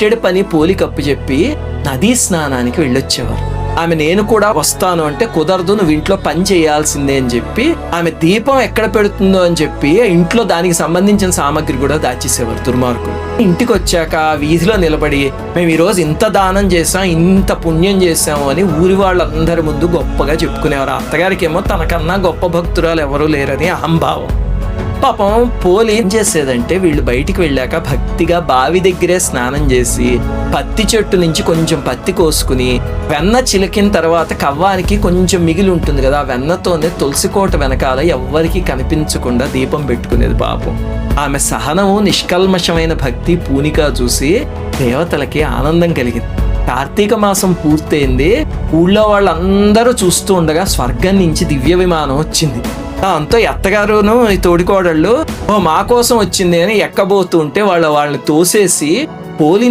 బుట్టెడు పని పోలి కప్పు చెప్పి నదీ స్నానానికి వెళ్ళొచ్చేవారు. ఆమె నేను కూడా వస్తాను అంటే కుదరదు, నువ్వు ఇంట్లో పని చేయాల్సిందే అని చెప్పి ఆమె దీపం ఎక్కడ పెడుతుందో అని చెప్పి ఇంట్లో దానికి సంబంధించిన సామాగ్రి కూడా దాచేసేవారు దుర్మార్గులు. ఇంటికి వచ్చాక వీధిలో నిలబడి మేము ఈరోజు ఇంత దానం చేసాం, ఇంత పుణ్యం చేసాము అని ఊరి వాళ్ళందరి ముందు గొప్పగా చెప్పుకునేవారు. అత్తగారికి ఏమో తనకన్నా గొప్ప భక్తురాలు ఎవరూ లేరని అహంభావం. పాపం పోలి ఏం చేసేదంటే వీళ్ళు బయటికి వెళ్ళాక భక్తిగా బావి దగ్గరే స్నానం చేసి పత్తి చెట్టు నుంచి కొంచెం పత్తి కోసుకుని వెన్న చిలికిన తర్వాత కవ్వానికి కొంచెం మిగిలి ఉంటుంది కదా, ఆ వెన్నతోనే తులసి కోట వెనకాల ఎవ్వరికి కనిపించకుండా దీపం పెట్టుకునేది. పాపం ఆమె సహనము, నిష్కల్మషమైన భక్తి, పూనిక చూసి దేవతలకి ఆనందం కలిగింది. కార్తీక మాసం పూర్తయింది. ఊళ్ళో వాళ్ళందరూ చూస్తూ ఉండగా స్వర్గం నుంచి దివ్య విమానం వచ్చింది. దాంతో అత్తగారును ఈ తోడికోడళ్ళు మా కోసం వచ్చింది అని ఎక్కబోతుంటే వాళ్ళని తోసేసి పోలిని